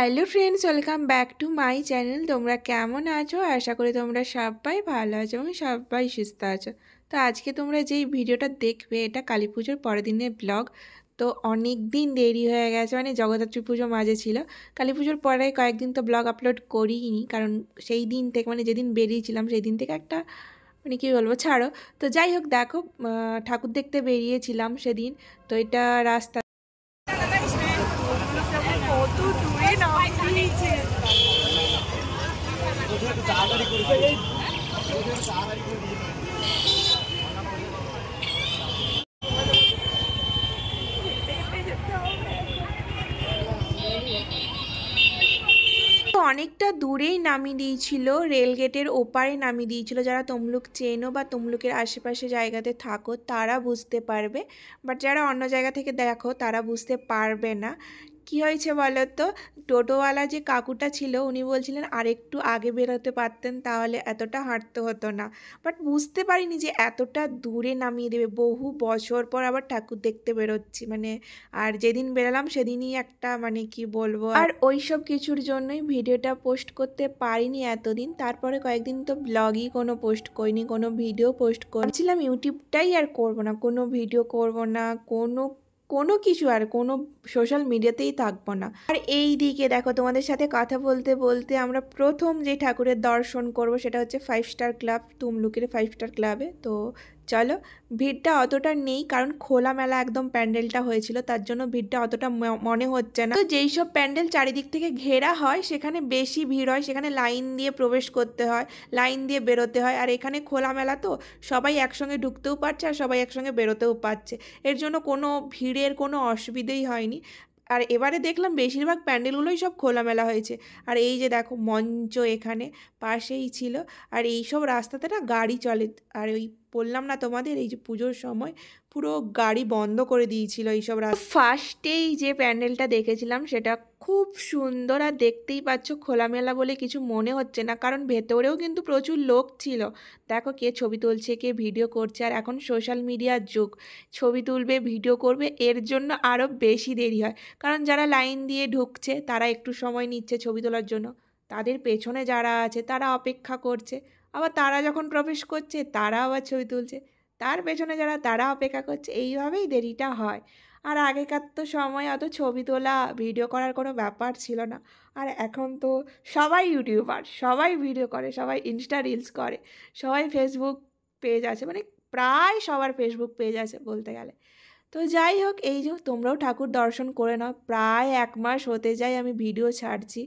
Hello friends, welcome back to my channel. তোমরা কেমন আছো? আশা করি তোমরা সবাই ভালো আছো এবং সবাই সুস্থ আছো। তো আজকে তোমরা যেই ভিডিওটা দেখবে, এটা কালী পুজোর পরের দিনের ব্লগ। তো অনেক দিন দেরি হয়ে গেছে, মানে জগদ্ধাত্রী পুজো মাঝে ছিল। কালী পুজোর পরে কয়েকদিন তো ব্লগ আপলোড করিনি, কারণ সেই দিন থেকে মানে যেদিন বেরিয়েছিলাম সেই দিন থেকে একটা মানে কী বলবো, ছাড়ো। তো যাই হোক, দেখো ঠাকুর দেখতে বেরিয়েছিলাম সেদিন। তো এটা রাস্তা কত দূরে নামিয়েছে। অনেকটা দূরেই নামিয়ে দিয়েছিল, রেলগেটের ওপারে নামিয়ে দিয়েছিল। যারা তমলুক চেনো বা তমলুকের আশেপাশে জায়গাতে থাকো তারা বুঝতে পারবে, বাট যারা অন্য জায়গা থেকে দেখো তারা বুঝতে পারবে না। কি হয়েছে বলো তো, টোটোওয়ালা যে কাকুটা ছিল উনি বলছিলেন আর একটু আগে বেরোতে পারতেন, তাহলে এতটা হাঁটতে হতো না। বাট বুঝতে পারিনি যে এতটা দূরে নামিয়ে দেবে। বহু বছর পর আবার ঠাকুর দেখতে বেরোচ্ছি মানে, আর যেদিন বেরোলাম সেদিনই একটা মানে কি বলবো, আর ওই সব কিছুর জন্যই ভিডিওটা পোস্ট করতে পারিনি এতদিন। তারপরে কয়েকদিন তো ব্লগই কোনো পোস্ট করিনি, কোনো ভিডিও পোস্ট করছিলাম। ইউটিউবটাই আর করবো না, কোনো ভিডিও করব না, কোনো কোনো কিছু আর কোনো সোশ্যাল মিডিয়াতেই থাকবো না। আর এই দিকে দেখো, তোমাদের সাথে কথা বলতে বলতে আমরা প্রথম যে ঠাকুরের দর্শন করব সেটা হচ্ছে 5 স্টার ক্লাব, তমলুকের 5 স্টার ক্লাবে। তো চলো, ভিড়টা অতটা নেই কারণ খোলামেলা একদম প্যান্ডেলটা হয়েছিল, তার জন্য ভিড়টা অতটা মনে হচ্ছে না। তো যেই সব প্যান্ডেল চারিদিক থেকে ঘেরা হয় সেখানে বেশি ভিড় হয়, সেখানে লাইন দিয়ে প্রবেশ করতে হয়, লাইন দিয়ে বেরোতে হয়। আর এখানে খোলামেলা তো সবাই একসঙ্গে ঢুকতেও পারছে আর সবাই একসঙ্গে বেরোতেও পারছে, এর জন্য কোনো ভিড়ের কোনো অসুবিধেই হয়নি। আর এবারে দেখলাম বেশিরভাগ প্যান্ডেলগুলোই সব খোলামেলা হয়েছে। আর এই যে দেখো মঞ্চ এখানে পাশেই ছিল। আর এই সব রাস্তাতে না গাড়ি চলে, আর ওই বললাম না তোমাদের, এই যে পুজোর সময় পুরো গাড়ি বন্ধ করে দিয়েছিল এইসব রাস্তা। ফার্স্টেই যে প্যান্ডেলটা দেখেছিলাম সেটা খুব সুন্দর, আর দেখতেই পাচ্ছ খোলামেলা বলে কিছু মনে হচ্ছে না, কারণ ভেতরেও কিন্তু প্রচুর লোক ছিল। দেখো কে ছবি তুলছে, কে ভিডিও করছে। আর এখন সোশ্যাল মিডিয়ার যুগ, ছবি তুলবে ভিডিও করবে, এর জন্য আরও বেশি দেরি হয়। কারণ যারা লাইন দিয়ে ঢুকছে তারা একটু সময় নিচ্ছে ছবি তোলার জন্য, তাদের পেছনে যারা আছে তারা অপেক্ষা করছে, আবার তারা যখন প্রবেশ করছে তারা আবার ছবি তুলছে, তার পেছনে যারা তারা অপেক্ষা করছে, এইভাবেই দেরিটা হয়। আর আগেকার তো সময় অত ছবি তোলা ভিডিও করার কোনো ব্যাপার ছিল না। আর এখন তো সবাই ইউটিউবার, সবাই ভিডিও করে, সবাই ইনস্টা রিলস করে, সবাই ফেসবুক পেজ আছে, মানে প্রায় সবার ফেসবুক পেজ আছে বলতে গেলে। তো যাই হোক, এই যে তোমরাও ঠাকুর দর্শন করে নাও। প্রায় 1 মাস হতে যায় আমি ভিডিও ছাড়ছি।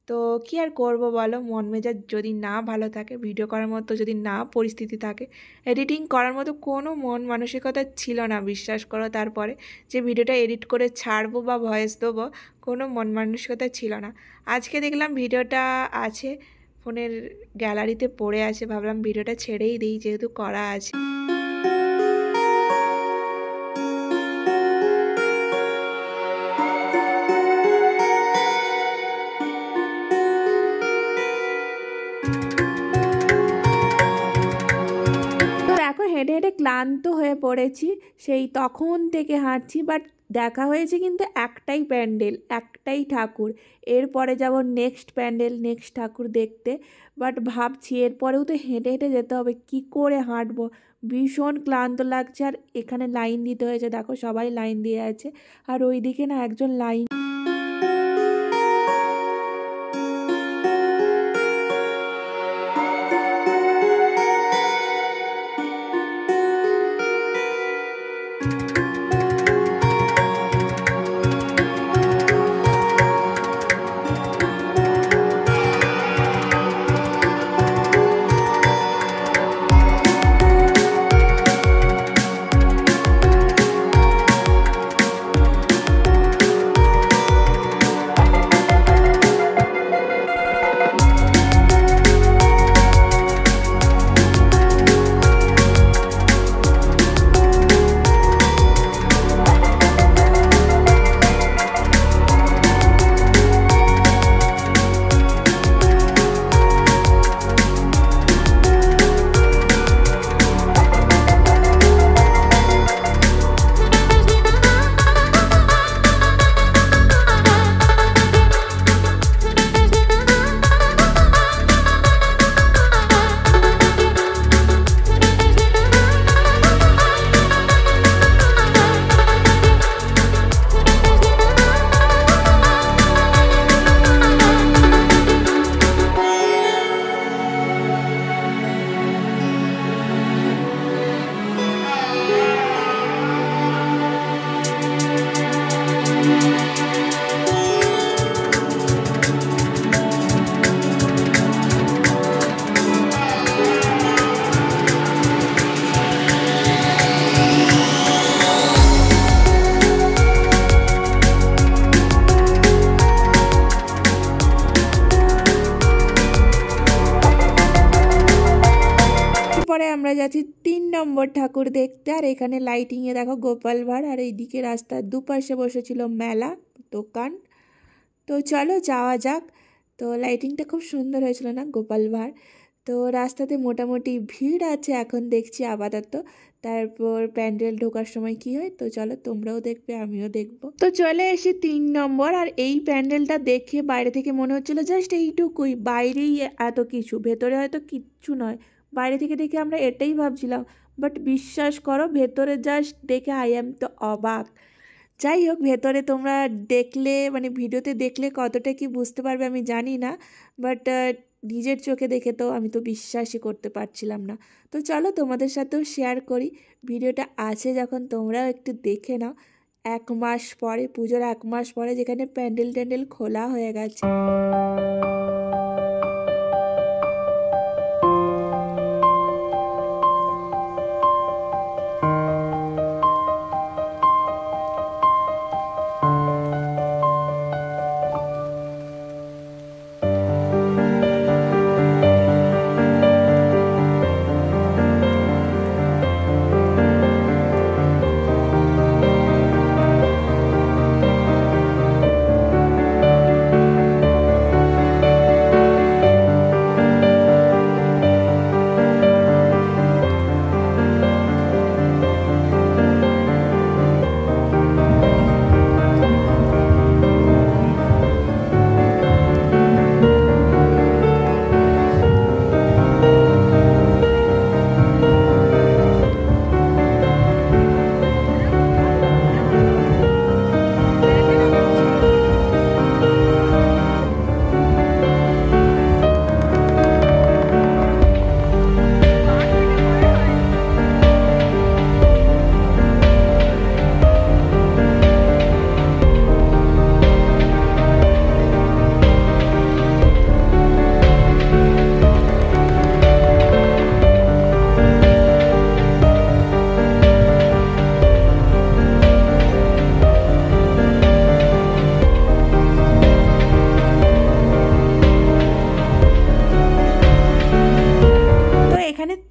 তো কী আর করবো বলো, মন মেজাজ যদি না ভালো থাকে, ভিডিও করার মতো যদি না পরিস্থিতি থাকে, এডিটিং করার মতো কোনো মন মানসিকতা ছিল না, বিশ্বাস করো। তারপরে যে ভিডিওটা এডিট করে ছাড়বো বা ভয়েস দেবো, কোনো মন মানসিকতা ছিল না। আজকে দেখলাম ভিডিওটা আছে ফোনের গ্যালারিতে পড়ে আছে, ভাবলাম ভিডিওটা ছেড়েই দিই যেহেতু করা আছে। দেখো হেঁটে হেঁটে ক্লান্ত হয়ে পড়েছি, সেই তখন থেকে হাঁটছি। বাট দেখা হয়েছে কিন্তু একটাই প্যান্ডেল, একটাই ঠাকুর। এরপরে যাব নেক্সট প্যান্ডেল, নেক্সট ঠাকুর দেখতে। বাট ভাবছি এরপরেও তো হেঁটে হেঁটে যেতে হবে, কি করে হাঁটবো, ভীষণ ক্লান্ত লাগছে। আর এখানে লাইন দিতে হয়েছে, দেখো সবাই লাইন দিয়ে আছে। আর ওইদিকে না একজন লাইন গেছি 3 নম্বর ঠাকুর দেখতে। আর এখানে লাইটিংয়ে দেখো গোপাল ভাঁড়, আর এইদিকে রাস্তার দুপাশে বসেছিল মেলা দোকান। তো চলো যাওয়া যাক। তো লাইটিংটা খুব সুন্দর হয়েছিল না গোপাল ভাঁড়। তো রাস্তাতে মোটামুটি ভিড় আছে এখন দেখছি আপাতত। তারপর প্যান্ডেল ঢোকার সময় কি হয় তো চলো তোমরাও দেখবে আমিও দেখব। তো চলে এসে 3 নম্বর। আর এই প্যান্ডেলটা দেখে বাইরে থেকে মনে হচ্ছিল জাস্ট এইটুকুই, বাইরেই এত কিছু, ভেতরে হয়তো কিচ্ছু নয়। বাইরে থেকে দেখে আমরা এটাই ভাবছিলাম, বাট বিশ্বাস করো ভেতরে জাস্ট দেখে আই অ্যাম তো অবাক। যাই হোক, ভেতরে তোমরা দেখলে মানে ভিডিওতে দেখলে কতটা কি বুঝতে পারবে আমি জানি না, বাট নিজের চোখে দেখে তো আমি তো বিশ্বাসই করতে পারছিলাম না। তো চলো তোমাদের সাথেও শেয়ার করি, ভিডিওটা আছে যখন তোমরাও একটু দেখে নাও। 1 মাস পরে, পুজোর 1 মাস পরে, যেখানে প্যান্ডেল ট্যান্ডেল খোলা হয়ে গেছে।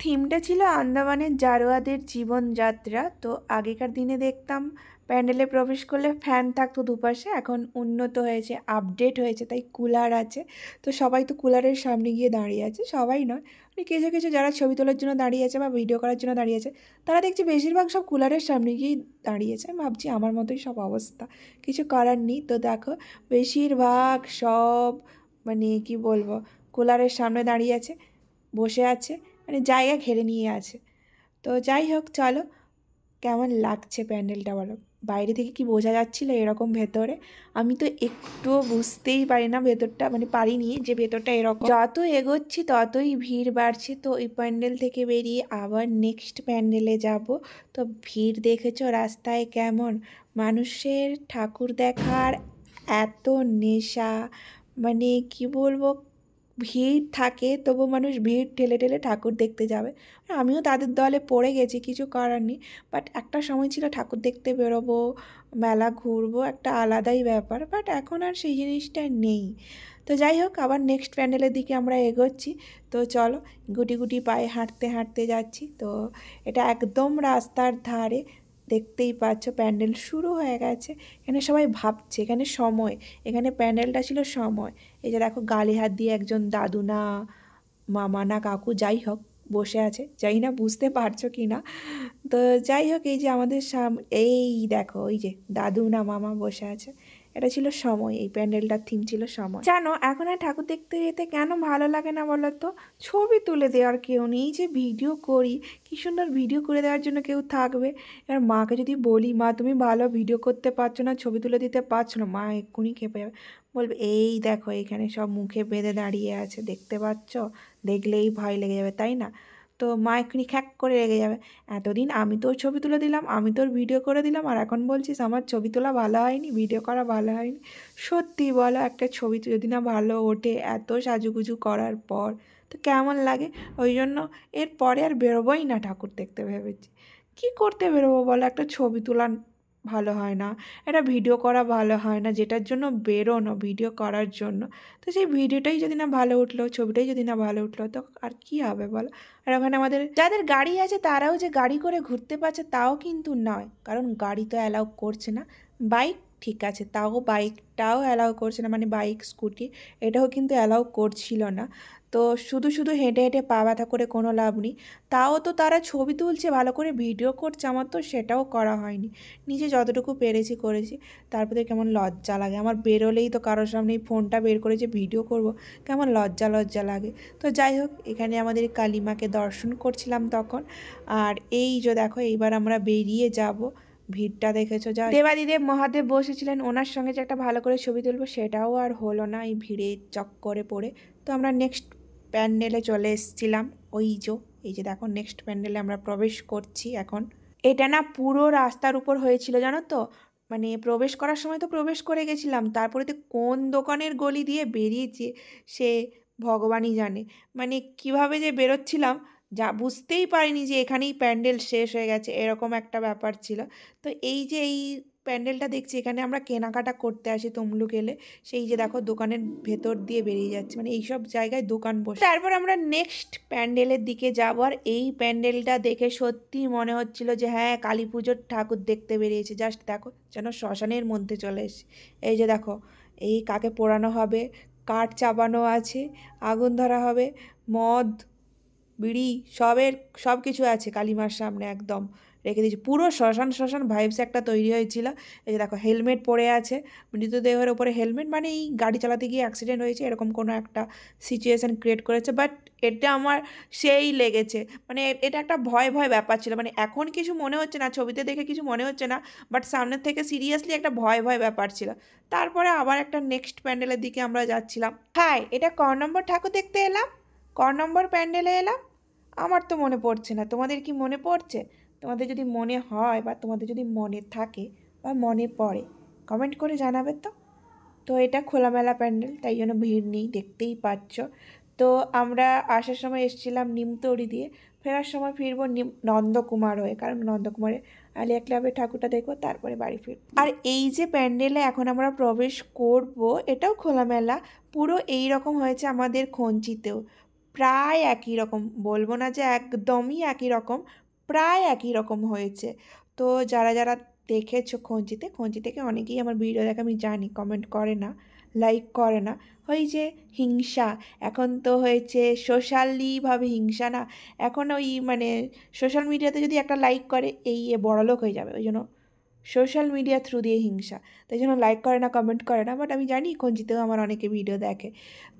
থিমটা ছিল আন্দামানের জারোয়াদের জীবনযাত্রা। তো আগেকার দিনে দেখতাম প্যান্ডেলে প্রবেশ করলে ফ্যান থাকতো দুপাশে, এখন উন্নত হয়েছে, আপডেট হয়েছে, তাই কুলার আছে। তো সবাই তো কুলারের সামনে গিয়ে দাঁড়িয়ে আছে, সবাই নয়, কিছু কিছু যারা ছবি তোলার জন্য দাঁড়িয়ে আছে বা ভিডিও করার জন্য দাঁড়িয়ে আছে, তারা দেখছি বেশিরভাগ সব কুলারের সামনে গিয়েই দাঁড়িয়েছে। আমি ভাবছি আমার মতোই সব অবস্থা, কিছু করার নেই। তো দেখো বেশিরভাগ সব মানে কি বলবো, কুলারের সামনে দাঁড়িয়ে আছে, বসে আছে, মানে জায়গা ঘেরে নিয়ে আছে। তো যাই হোক চলো, কেমন লাগছে প্যান্ডেলটা বলো, বাইরে থেকে কি বোঝা যাচ্ছিল এরকম ভেতরে? আমি তো একটুও বুঝতেই পারি না ভেতরটা, মানে পারিনি যে ভেতরটা এরকম। যত এগোচ্ছি ততই ভিড় বাড়ছে। তো এই প্যান্ডেল থেকে বেরিয়ে আবার নেক্সট প্যান্ডেলে যাব। তো ভিড় দেখেছো রাস্তায় কেমন, মানুষের ঠাকুর দেখার এত নেশা, মানে কি বলবো, ভিড় থাকে তবু মানুষ ভিড় ঠেলে ঠেলে ঠাকুর দেখতে যাবে। আমিও তাদের দলে পড়ে গেছি, কিছু করার নেই। বাট একটা সময় ছিল ঠাকুর দেখতে বেরোবো, মেলা ঘুরবো, একটা আলাদাই ব্যাপার, বাট এখন আর সেই জিনিসটা নেই। তো যাই হোক, আবার নেক্সট প্যান্ডেলের দিকে আমরা এগোচ্ছি। তো চলো, গুটি গুটি পায়ে হাঁটতে হাঁটতে যাচ্ছি। তো এটা একদম রাস্তার ধারে, দেখতেই পাচ্ছ প্যান্ডেল শুরু হয়ে গেছে। এখানে সবাই ভাবছে এখানে সময়, এখানে প্যান্ডেলটা ছিল সময়। এই যে দেখো গালে হাত দিয়ে একজন দাদু না মামা না কাকু যাই হোক বসে আছে, যাই না বুঝতে পারছো কি না। তো যাই হোক, এই যে আমাদের এই দেখো ওই যে দাদু না মামা বসে আছে, এটা ছিল সময়, এই প্যান্ডেলটার থিম ছিল সময়। জানো এখন আর ঠাকুর দেখতে যেতে কেন ভালো লাগে না বলো তো? ছবি তুলে দেওয়ার কেউ নেই, যে ভিডিও করি, কি সুন্দর ভিডিও করে দেওয়ার জন্য কেউ থাকবে। এবার মাকে যদি বলি মা তুমি ভালো ভিডিও করতে পারছো না, ছবি তুলে দিতে পারছো না, মা এক্ষুনি খেপে যাবে, বলবে এই দেখো এখানে সব মুখে বেঁধে দাঁড়িয়ে আছে, দেখতে পাচ্ছ, দেখলেই ভয় লেগে যাবে তাই না? তো মা এক্ষুনি খ্যাক করে রেগে যাবে, এতদিন আমি তোর ছবি তুলে দিলাম, আমি তোর ভিডিও করে দিলাম, আর এখন বলছিস আমার ছবি তোলা ভালো হয়নি, ভিডিও করা ভালো হয়নি। সত্যি বলো, একটা ছবি যদি না ভালো ওঠে এত সাজুগুজু করার পর, তো কেমন লাগে? ওই জন্য এরপরে আর বেরোবোই না ঠাকুর দেখতে ভেবেছি। কি করতে বেরোবো বলো, একটা ছবি তোলা ভালো হয় না, একটা ভিডিও করা ভালো হয় না, যেটার জন্য বেরোনো ভিডিও করার জন্য। তো সেই ভিডিওটাই যদি না ভালো উঠলো, ছবিটাই যদি না ভালো উঠলো, তো আর কি হবে বলো? আর ওখানে আমাদের যাদের গাড়ি আছে তারাও যে গাড়ি করে ঘুরতে পারছে তাও কিন্তু নয়, কারণ গাড়ি তো অ্যালাউ করছে না। বাইক ঠিক আছে, তাও বাইকটাও অ্যালাউ করছে না, মানে বাইক স্কুটি এটাও কিন্তু অ্যালাউ করছিল না। তো শুধু শুধু হেঁটে হেঁটে পা ব্যথা করে কোনো লাভ নেই। তাও তো তারা ছবি তুলছে, ভালো করে ভিডিও করছে, আমার তো সেটাও করা হয়নি। নিজে যতটুকু পেরেছি করেছি। তারপরে কেমন লজ্জা লাগে, আমার বেরোলেই তো কারোর সামনে ফোনটা বের করে যে ভিডিও করব, কেমন লজ্জা লজ্জা লাগে। তো যাই হোক, এখানে আমাদের কালিমাকে দর্শন করছিলাম তখন। আর এই যে দেখো, এইবার আমরা বেরিয়ে যাব। ভিড়টা দেখেছো, যা দেবাদিদেব মহাদেব বসেছিলেন, ওনার সঙ্গে যে একটা ভালো করে ছবি তুলবো সেটাও আর হলো না এই ভিড়ে চক্করে পড়ে। তো আমরা নেক্সট প্যান্ডেলে চলে এসেছিলাম। এই যে দেখো, নেক্সট প্যান্ডেলে আমরা প্রবেশ করছি এখন। এটা না পুরো রাস্তার উপর হয়েছিল জানো তো, মানে প্রবেশ করার সময় তো প্রবেশ করে গেছিলাম, তারপরে তো কোন দোকানের গলি দিয়ে বেরিয়েছে সে ভগবানই জানে। মানে কিভাবে যে বেরোচ্ছিলাম, যা বুঝতেই পারিনি যে এখানেই প্যান্ডেল শেষ হয়ে গেছে, এরকম একটা ব্যাপার ছিল। তো এই যে এই প্যান্ডেলটা দেখছি, এখানে আমরা কেনাকাটা করতে আসি তমলুক এলে। সেই যে দেখো, দোকানের ভেতর দিয়ে বেরিয়ে যাচ্ছে, মানে এইসব জায়গায় দোকান বসে। তারপর আমরা নেক্সট প্যান্ডেলের দিকে যাবো। আর এই প্যান্ডেলটা দেখে সত্যি মনে হচ্ছিল যে হ্যাঁ, কালী পুজোর ঠাকুর দেখতে বেরিয়েছে। জাস্ট দেখো, যেন শ্মশানের মধ্যে চলে এসেছে। এই যে দেখো, এই কাকে পোড়ানো হবে, কাঠ চাপানো আছে, আগুন ধরা হবে, মদ বিড়ি সব কিছু আছে কালিমার সামনে একদম রেখে দিয়েছে। পুরো শ্মশান শ্মশান ভাইবস একটা তৈরি হয়েছিল। এই যে দেখো, হেলমেট পরে আছে, মৃতদেহের ওপরে হেলমেট, মানে এই গাড়ি চালাতে গিয়ে অ্যাক্সিডেন্ট হয়েছে এরকম কোনো একটা সিচুয়েশান ক্রিয়েট করেছে। বাট এটা আমার সেই লেগেছে, মানে এটা একটা ভয় ভয় ব্যাপার ছিল। মানে এখন কিছু মনে হচ্ছে না, ছবিতে দেখে কিছু মনে হচ্ছে না, বাট সামনের থেকে সিরিয়াসলি একটা ভয় ভয় ব্যাপার ছিল। তারপরে আবার একটা নেক্সট প্যান্ডেলের দিকে আমরা যাচ্ছিলাম। হাই, এটা ক নম্বর ঠাকুর দেখতে এলাম? ক নম্বর প্যান্ডেলে এলাম? আমার তো মনে পড়ছে না, তোমাদের কি মনে পড়ছে? তোমাদের যদি মনে হয় বা তোমাদের যদি মনে থাকে বা মনে পড়ে, কমেন্ট করে জানাবে তো। তো এটা খোলামেলা প্যান্ডেল, তাই জন্য ভিড় নেই, দেখতেই পাচ্ছ। তো আমরা আসার সময় এসেছিলাম নিমতৌড়ি দিয়ে, ফেরার সময় ফিরবো নন্দকুমার হয়ে, কারণ নন্দকুমারে আলিয়া ক্লাবের ঠাকুরটা দেখবো, তারপরে বাড়ি ফিরব। আর এই যে প্যান্ডেলে এখন আমরা প্রবেশ করব, এটাও খোলামেলা, পুরো এই রকম হয়েছে আমাদের খঞ্চিতেও। প্রায় একই রকম, বলবো না যে একদমই একই রকম, প্রায় একই রকম হয়েছে। তো যারা যারা দেখেছো খঞ্চিতে, খঞ্চি থেকে অনেকেই আমার ভিডিও দেখে আমি জানি, কমেন্ট করে না, লাইক করে না। ওই যে হিংসা, এখন তো হয়েছে সোশ্যালিভাবে হিংসা না, এখন ওই মানে সোশ্যাল মিডিয়াতে যদি একটা লাইক করে এই বড়লোক হয়ে যাবে, ওই জন্য সোশ্যাল মিডিয়া থ্রু দিয়ে হিংসা, তাই জন্য লাইক করে না, কমেন্ট করে না। বাট আমি জানি খঞ্চিতেও আমার অনেকে ভিডিও দেখে,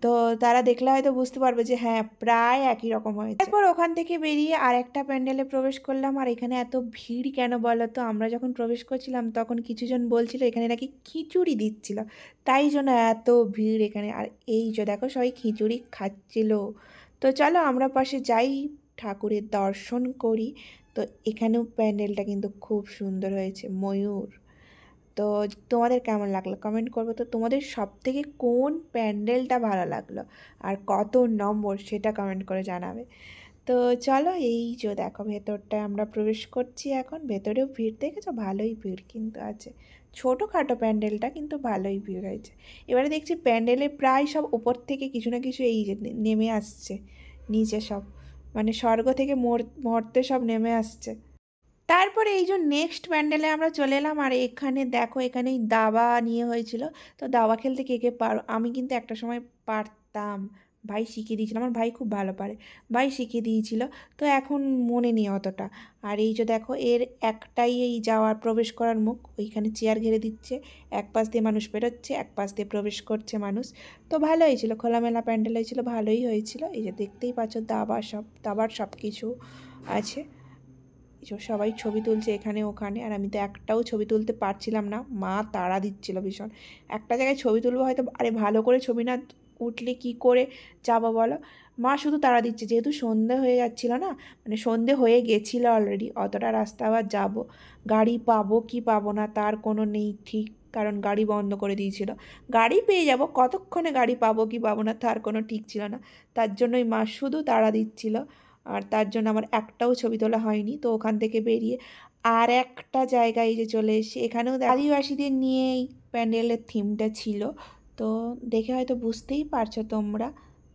তো তারা দেখলে হয়তো বুঝতে পারবে যে হ্যাঁ, প্রায় একই রকম হয়েছে। তারপর ওখান থেকে বেরিয়ে আর একটা প্যান্ডেলে প্রবেশ করলাম। আর এখানে এত ভিড় কেন বলো তো? আমরা যখন প্রবেশ করছিলাম তখন কিছুজন বলছিল এখানে নাকি খিচুড়ি দিচ্ছিল, তাই জন্য এত ভিড় এখানে। আর এই যে দেখো, সবাই খিচুড়ি খাচ্ছিল। তো চলো আমরা পাশে যাই, ঠাকুরের দর্শন করি। তো এখানেও প্যান্ডেলটা কিন্তু খুব সুন্দর হয়েছে, ময়ূর। তো তোমাদের কেমন লাগলো কমেন্ট করবো। তো তোমাদের সব থেকে কোন প্যান্ডেলটা ভালো লাগলো আর কত নম্বর সেটা কমেন্ট করে জানাবে। তো চলো, এই যে দেখো, ভেতরটায় আমরা প্রবেশ করছি এখন। ভেতরেও ভিড় দেখেছো, ভালোই ভিড় কিন্তু আছে। ছোটোখাটো প্যান্ডেলটা কিন্তু ভালোই ভিড় হয়েছে। এবারে দেখছি প্যান্ডেলে প্রায় সব উপর থেকে কিছু না কিছু এই যে নেমে আসছে নিচে সব, মানে স্বর্গ থেকে মর্তে সব নেমে আসছে। তারপরে এই যে নেক্সট প্যান্ডেলে আমরা চলে এলাম। আর এখানে দেখো, এখানেই দাবা নিয়ে হয়েছিল। তো দাবা খেলতে কে কে পারো? আমি কিন্তু একটা সময় পারতাম, ভাই শিখিয়ে দিয়েছিল, আমার ভাই খুব ভালো পারে, ভাই শিখিয়ে দিয়েছিল। তো এখন মনে নেই অতটা। আর এই যে দেখো, এর একটাই এই যাওয়ার প্রবেশ করার মুখ, ওইখানে চেয়ার ঘিরে দিচ্ছে, এক পাশ দিয়ে মানুষ বেরোচ্ছে, এক পাশ দিয়ে প্রবেশ করছে মানুষ। তো ভালো হয়েছিল, খোলামেলা প্যান্ডেল হয়েছিল, ভালোই হয়েছিল। এই যে দেখতেই পাচ্ছ, দাবার সব কিছু আছে। সবাই ছবি তুলছে এখানে ওখানে, আর আমি তো একটাও ছবি তুলতে পারছিলাম না, মা তাড়া দিচ্ছিল ভীষণ। একটা জায়গায় ছবি তুলবো হয়তো, আরে ভালো করে ছবি না উঠলে কি করে যাবো বলো? মা শুধু তাড়া দিচ্ছে, যেহেতু সন্ধে হয়ে যাচ্ছিল না, মানে সন্ধে হয়ে গেছিলো অলরেডি, অতটা রাস্তা আবার যাবো, গাড়ি পাবো কি পাবো না তার কোনো নেই ঠিক, কারণ গাড়ি বন্ধ করে দিয়েছিল। গাড়ি পেয়ে যাব, কতক্ষণে গাড়ি পাবো কি পাবো না তার কোনো ঠিক ছিল না, তার জন্যই মা শুধু তাড়া দিচ্ছিল। আর তার জন্য আমার একটাও ছবি তোলা হয়নি। তো ওখান থেকে বেরিয়ে আর একটা জায়গায় যে চলে এসেছি, এখানেও আদিবাসীদের নিয়েই প্যান্ডেলের থিমটা ছিল। তো দেখে হয়তো বুঝতেই পারছো তোমরা।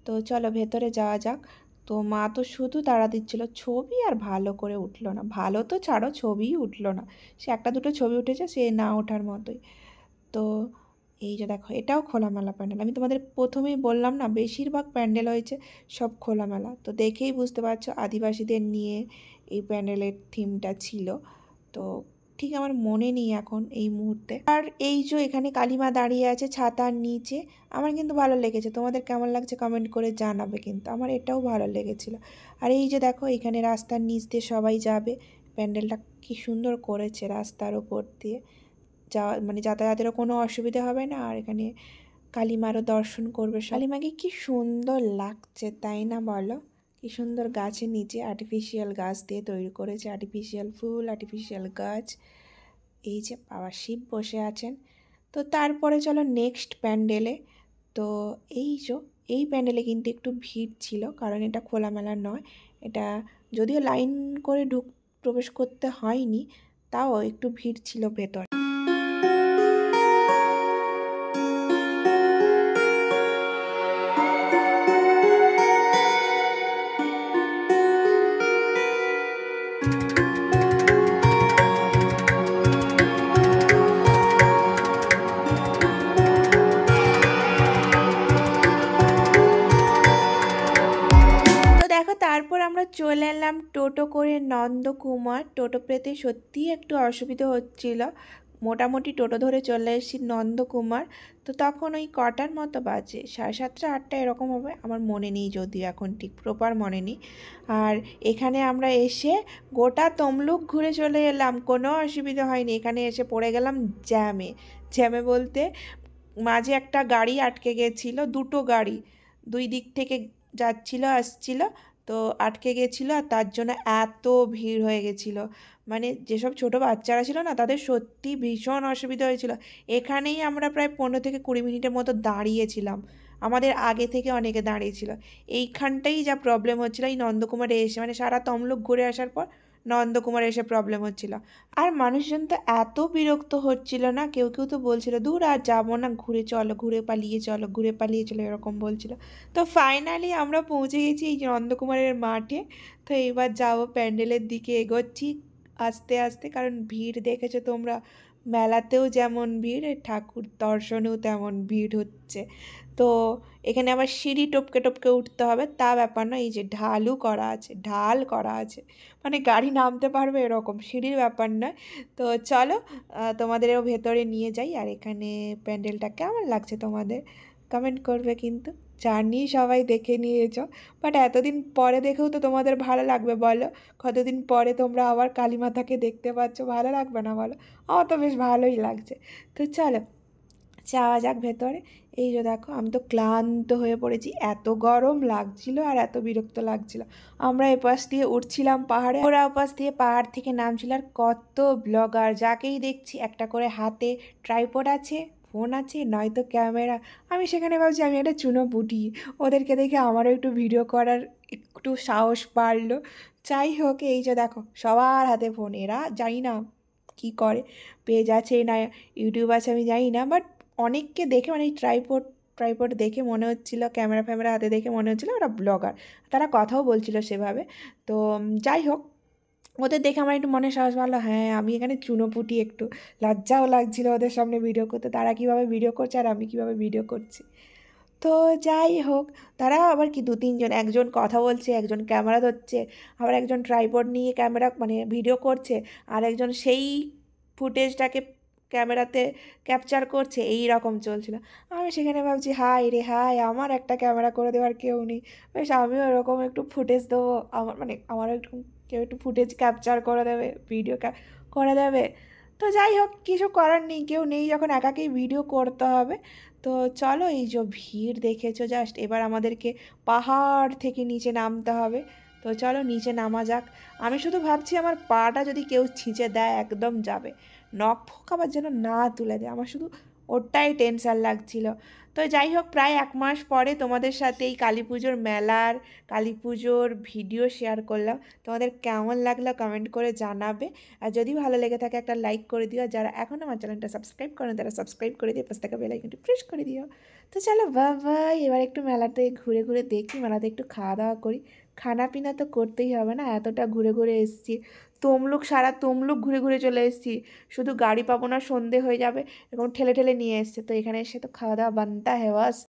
তো চলো ভেতরে যাওয়া যাক। তো মা তো শুধু তাড়া দিচ্ছিল, ছবি আর ভালো করে উঠলো না। ভালো তো ছাড়ো, ছবিই উঠলো না। সে একটা দুটো ছবি উঠেছে, সে না ওঠার মতোই। তো এই যে দেখো, এটাও খোলামেলা প্যান্ডেল। আমি তোমাদের প্রথমেই বললাম না, বেশিরভাগ প্যান্ডেল হয়েছে সব খোলামেলা। তো দেখেই বুঝতে পারছো আদিবাসীদের নিয়ে এই প্যান্ডেলের থিমটা ছিল। তো ঠিক আমার মনে নেই এখন এই মুহূর্তে। আর এই যে এখানে কালিমা দাঁড়িয়ে আছে ছাতার নিচে, আমার কিন্তু ভালো লেগেছে। তোমাদের কেমন লাগছে কমেন্ট করে জানাবে, কিন্তু আমার এটাও ভালো লেগেছিল। আর এই যে দেখো, এখানে রাস্তার নিচ দিয়ে সবাই যাবে। প্যান্ডেলটা কি সুন্দর করেছে, রাস্তার ওপর দিয়ে যাওয়া, মানে যাতায়াতেরও কোনো অসুবিধা হবে না। আর এখানে কালিমারও দর্শন করবে। কালিমাকে কি সুন্দর লাগছে, তাই না বলো? কি সুন্দর গাছের নিচে আর্টিফিশিয়াল গাছ দিয়ে তৈরি করেছে, আর্টিফিশিয়াল ফুল, আর্টিফিশিয়াল গাছ। এই যে বাবা শিব বসে আছেন। তো তারপরে চলো নেক্সট প্যান্ডেলে। তো এই প্যান্ডেলে কিন্তু একটু ভিড় ছিল, কারণ এটা খোলামেলা নয়। এটা যদিও লাইন করে প্রবেশ করতে হয়নি, তাও একটু ভিড় ছিল ভেতর। দেখো তারপর আমরা চলে এলাম টোটো করে নন্দকুমার। টোটো পেতে সত্যিই একটু অসুবিধা হচ্ছিল। মোটামুটি টোটো ধরে চলে এসেছি নন্দকুমার। তো তখন ওই কটার মতো বাজে, 7:30 8টা এরকম হবে, আমার মনে নেই, যদিও এখন ঠিক প্রপার মনে নেই। আর এখানে আমরা এসে গোটা তমলুক ঘুরে চলে এলাম, কোনো অসুবিধা হয়নি। এখানে এসে পড়ে গেলাম জ্যামে। জ্যামে বলতে মাঝে একটা গাড়ি আটকে গেছিলো, দুটো গাড়ি দুই দিক থেকে যাচ্ছিল আসছিল, তো আটকে গেছিলো। আর তার জন্য এত ভিড় হয়ে গেছিলো, মানে যেসব ছোট বাচ্চারা ছিল না, তাদের সত্যি ভীষণ অসুবিধা হয়েছিল। এখানেই আমরা প্রায় 15 থেকে 20 মিনিটের মতো দাঁড়িয়েছিলাম, আমাদের আগে থেকে অনেকে দাঁড়িয়েছিল। এইখানটাই যা প্রবলেম হচ্ছিলো এই নন্দকুমারে এসে, মানে সারা তমলুক ঘুরে আসার পর নন্দকুমারে এসে প্রবলেম হচ্ছিল। আর মানুষজন তো এত বিরক্ত হচ্ছিল না, কেউ কেউ তো বলছিল দূর আর যাবো না, ঘুরে চলো, ঘুরে পালিয়ে চলো, ঘুরে পালিয়ে চলো, এরকম বলছিল। তো ফাইনালি আমরা পৌঁছে গেছি এই নন্দকুমারের মাঠে। তো এবার যাবো প্যান্ডেলের দিকে এগোচ্ছি আস্তে আস্তে, কারণ ভিড় দেখেছো তোমরা, মেলাতেও যেমন ভিড়, ঠাকুর দর্শনেও তেমন ভিড় হচ্ছে। তো এখানে আবার সিঁড়ি টপকে টপকে উঠতে হবে, তা ব্যাপার না, এই যে ঢালু করা আছে, ঢাল করা আছে, মানে গাড়ি নামতে পারবে এরকম, সিঁড়ির ব্যাপার নয়। তো চলো তোমাদেরও ভেতরে নিয়ে যাই। আর এখানে প্যান্ডেলটা কেমন লাগছে তোমাদের কমেন্ট করবে কিন্তু। জার্নি সবাই দেখে নিয়েছো, বাট এতদিন পরে দেখেও তো তোমাদের ভালো লাগবে বলো? কতদিন পরে তোমরা আবার কালীমাতাকে দেখতে পাচ্ছ, ভালো লাগবে না বলো? আমার তো বেশ ভালোই লাগছে। তো চলো যাওয়া যাক ভেতরে। এই যে দেখো, আমি তো ক্লান্ত হয়ে পড়েছি, এত গরম লাগছিল আর এত বিরক্ত লাগছিল। আমরা এপাশ দিয়ে উঠছিলাম পাহাড়ে, ওরা ওপাশ দিয়ে পাহাড় থেকে নামছিল। আর কত ব্লগার, যাকেই দেখছি একটা করে হাতে ট্রাইপড আছে, ফোন আছে, নয়তো ক্যামেরা। আমি সেখানে ভাবছি আমি একটা চুনো পুটি, ওদেরকে দেখে আমারও একটু ভিডিও করার একটু সাহস বাড়লো। যাই হোক, এই যে দেখো সবার হাতে ফোন, এরা জানি না কী করে, পেজ আছে না ইউটিউব আছে আমি জানি না, বাট অনেককে দেখে, মানে ট্রাইপড ট্রাইপড দেখে মনে হচ্ছিলো, ক্যামেরা ফ্যামেরা হাতে দেখে মনে হচ্ছিলো ওরা ব্লগার। তারা কথাও বলছিল সেভাবে। তো যাই হোক, ওদের দেখে আমার একটু মনে সাহস ভালো, হ্যাঁ আমি এখানে চুনোপুটি, একটু লজ্জাও লাগছিল ওদের সামনে ভিডিও করতে, তারা কীভাবে ভিডিও করছে আর আমি কীভাবে ভিডিও করছি। তো যাই হোক, তারা আবার কি 2-3 জন, একজন কথা বলছে, একজন ক্যামেরা ধরছে, আবার একজন ট্রাইপড নিয়ে ক্যামেরা মানে ভিডিও করছে, আর একজন সেই ফুটেজটাকে ক্যামেরাতে ক্যাপচার করছে, এই রকম চলছিল। আমি সেখানে ভাবছি হাই রে হাই, আমার একটা ক্যামেরা করে দেওয়ার কেউ নেই, বেশ আমিও এরকম একটু ফুটেজ দেবো, আমার মানে আমারও একটু কেউ একটু ফুটেজ ক্যাপচার করে দেবে, ভিডিও করে দেবে। তো যাই হোক, কিছু করার নেই, কেউ নেই যখন একাকেই ভিডিও করতে হবে। তো চলো, এই যে ভিড় দেখেছো জাস্ট, এবার আমাদেরকে পাহাড় থেকে নিচে নামতে হবে। তো চলো নিচে নামা যাক। আমি শুধু ভাবছি আমার পাটা যদি কেউ ছিঁচে দেয় একদম যাবে, নখ ফোক আবার যেন না তুলে দেয়, আমার শুধু ওটাই টেনশান লাগছিল। তো যাই হোক, প্রায় 1 মাস পরে তোমাদের সাথে এই কালী পুজোর মেলার, কালী পুজোর ভিডিও শেয়ার করলাম। তোমাদের কেমন লাগলো কমেন্ট করে জানাবে। আর যদি ভালো লেগে থাকে একটা লাইক করে দিও। আর যারা এখনও আমার চ্যানেলটা সাবস্ক্রাইব করেন তারা সাবস্ক্রাইব করে দিয়ে পাশে থাকা বেল আইকনটি প্রেস করে দিও। তো চলো বাই, এবার একটু মেলাতে ঘুরে ঘুরে দেখি, মেলাতে একটু খাওয়া দাওয়া করি। খানা পিনা তো করতেই হবে না, এতটা ঘুরে ঘুরে এসেছি। তমলুক, সারা তমলুক ঘুরে ঘুরে চলে এসেছি, শুধু গাড়ি পাবো না, সন্ধে হয়ে যাবে, এরকম ঠেলে ঠেলে নিয়ে এসছে। তো এখানে এসে তো খাওয়া দাওয়া বানতা है बस।